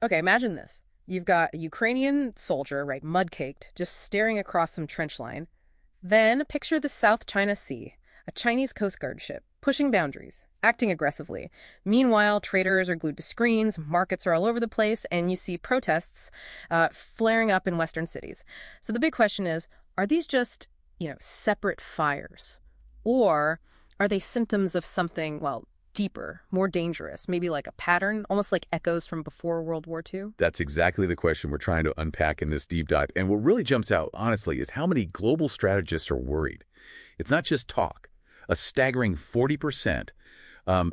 Okay, imagine this. You've got a Ukrainian soldier, right, mud-caked, just staring across some trench line. Then picture the South China Sea, a Chinese Coast Guard ship, pushing boundaries, acting aggressively. Meanwhile, traders are glued to screens, markets are all over the place, and you see protests flaring up in Western cities. So the big question is, are these just, separate fires? Or are they symptoms of something, well, deeper, more dangerous, maybe like a pattern, almost like echoes from before World War II? That's exactly the question we're trying to unpack in this deep dive. And what really jumps out, honestly, is how many global strategists are worried. It's not just talk. A staggering 40%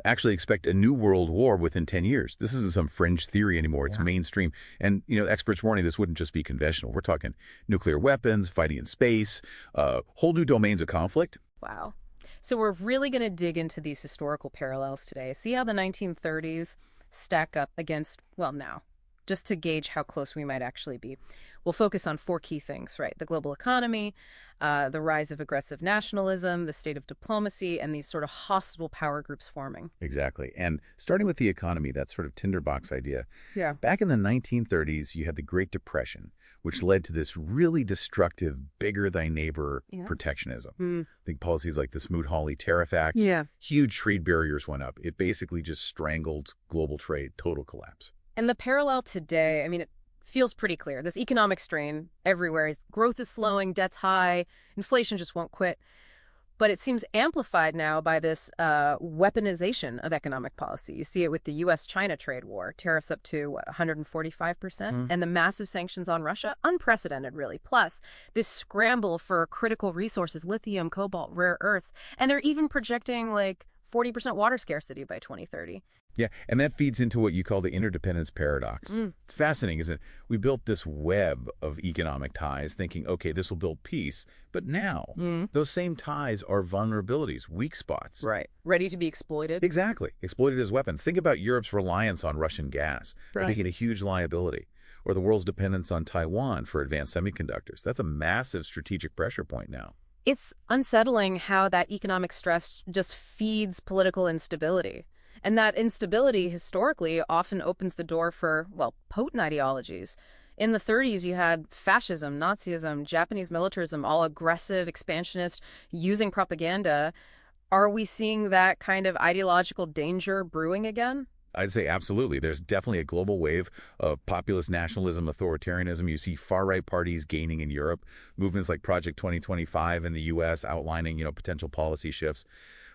actually expect a new world war within 10 years. This isn't some fringe theory anymore. It's mainstream. And, experts warning this wouldn't just be conventional. We're talking nuclear weapons, fighting in space, whole new domains of conflict. Wow. So we're really going to dig into these historical parallels today, see how the 1930s stack up against, well, now, just to gauge how close we might actually be. We'll focus on four key things, right? The global economy, the rise of aggressive nationalism, the state of diplomacy, and these sort of hostile power groups forming. Exactly. And starting with the economy, that sort of tinderbox idea. Yeah. Back in the 1930s, you had the Great Depression, which led to this really destructive, bigger-than-neighbor protectionism. Think policies like the Smoot-Hawley Tariff Acts. Yeah. Huge trade barriers went up. It basically just strangled global trade, total collapse. And the parallel today, I mean, it feels pretty clear. This economic strain everywhere, growth is slowing, debt's high, inflation just won't quit. But it seems amplified now by this weaponization of economic policy. You see it with the U.S.-China trade war, tariffs up to, 145%? And the massive sanctions on Russia, unprecedented, really. Plus, this scramble for critical resources, lithium, cobalt, rare earths. And they're even projecting, 40% water scarcity by 2030. Yeah, and that feeds into what you call the interdependence paradox. It's fascinating, isn't it? We built this web of economic ties thinking, okay, this will build peace. But now, those same ties are vulnerabilities, weak spots. Right. Ready to be exploited? Exactly. Exploited as weapons. Think about Europe's reliance on Russian gas, making a huge liability. Or the world's dependence on Taiwan for advanced semiconductors. That's a massive strategic pressure point now. It's unsettling how that economic stress just feeds political instability. And that instability, historically, often opens the door for, well, potent ideologies. In the 30s, you had fascism, Nazism, Japanese militarism, all aggressive, expansionist, using propaganda. Are we seeing that kind of ideological danger brewing again? I'd say absolutely. There's definitely a global wave of populist nationalism, authoritarianism. You see far-right parties gaining in Europe, movements like Project 2025 in the U.S. outlining, potential policy shifts.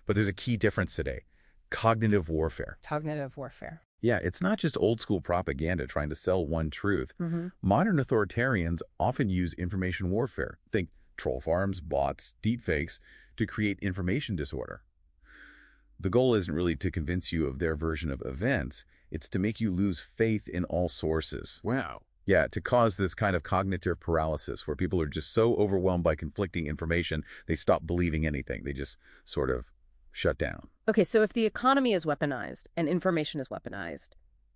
But there's a key difference today. Cognitive warfare. Cognitive warfare. Yeah, it's not just old school propaganda trying to sell one truth. Modern authoritarians often use information warfare. Think troll farms, bots, deepfakes to create information disorder. The goal isn't really to convince you of their version of events. It's to make you lose faith in all sources. Wow. Yeah, to cause this kind of cognitive paralysis where people are just so overwhelmed by conflicting information, they stop believing anything. They just sort of shut down. Okay, so if the economy is weaponized and information is weaponized,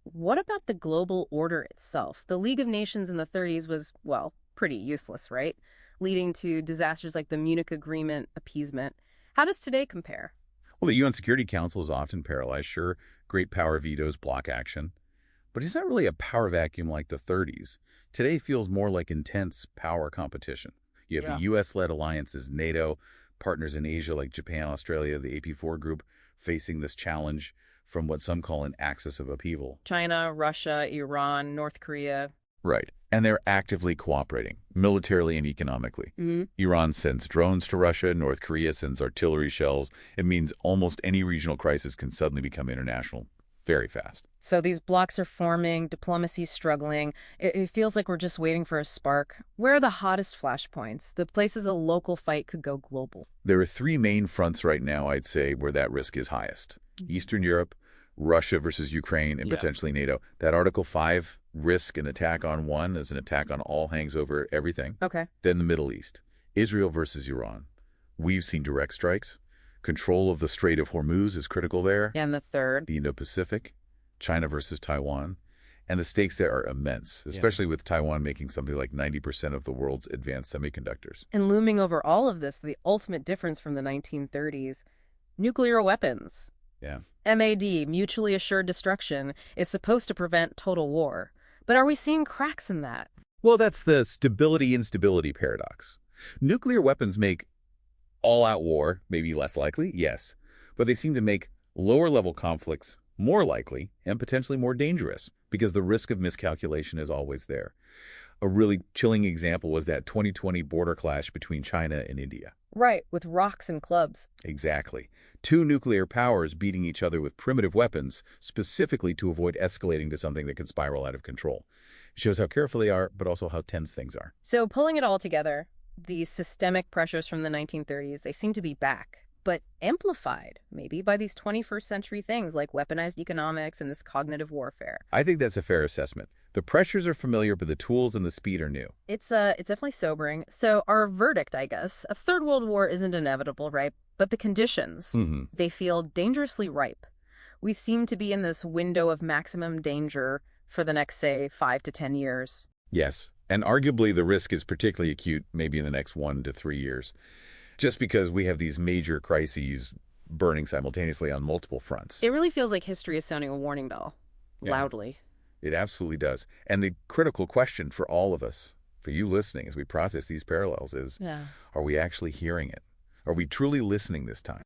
what about the global order itself? The League of Nations in the 30s was, well, pretty useless, right? Leading to disasters like the Munich Agreement appeasement. How does today compare? Well, the UN Security Council is often paralyzed. Sure, great power vetoes block action. But it's not really a power vacuum like the 30s. Today feels more like intense power competition. You have the U.S.-led alliances, NATO, partners in Asia like Japan, Australia, the AP4 group, facing this challenge from what some call an axis of upheaval. China, Russia, Iran, North Korea. Right. And they're actively cooperating, militarily and economically. Iran sends drones to Russia. North Korea sends artillery shells. It means almost any regional crisis can suddenly become international very fast. So these blocs are forming, diplomacy's struggling. It feels like we're just waiting for a spark. Where are the hottest flashpoints, the places a local fight could go global? There are three main fronts right now, I'd say, where that risk is highest. Eastern Europe, Russia versus Ukraine, and potentially NATO. That Article 5 risk an attack on one as an attack on all hangs over everything. Okay. Then the Middle East, Israel versus Iran. We've seen direct strikes. Control of the Strait of Hormuz is critical there. And the third? The Indo-Pacific, China versus Taiwan. And the stakes there are immense, especially with Taiwan making something like 90% of the world's advanced semiconductors. And looming over all of this, the ultimate difference from the 1930s, nuclear weapons. Yeah. MAD, mutually assured destruction, is supposed to prevent total war. But are we seeing cracks in that? Well, that's the stability-instability paradox. Nuclear weapons make all-out war maybe less likely, yes, but they seem to make lower-level conflicts more likely and potentially more dangerous because the risk of miscalculation is always there. A really chilling example was that 2020 border clash between China and India. Right, with rocks and clubs. Exactly. Two nuclear powers beating each other with primitive weapons, specifically to avoid escalating to something that could spiral out of control. It shows how careful they are, but also how tense things are. So pulling it all together, these systemic pressures from the 1930s, they seem to be back, but amplified, maybe, by these 21st century things like weaponized economics and this cognitive warfare. I think that's a fair assessment. The pressures are familiar, but the tools and the speed are new. It's definitely sobering. So our verdict, I guess, a third world war isn't inevitable, right? But the conditions, they feel dangerously ripe. We seem to be in this window of maximum danger for the next, say, 5 to 10 years. Yes, and arguably the risk is particularly acute maybe in the next 1 to 3 years, just because we have these major crises burning simultaneously on multiple fronts. It really feels like history is sounding a warning bell, Yeah. loudly. It absolutely does. And the critical question for all of us, for you listening as we process these parallels is, Yeah. are we actually hearing it? Are we truly listening this time?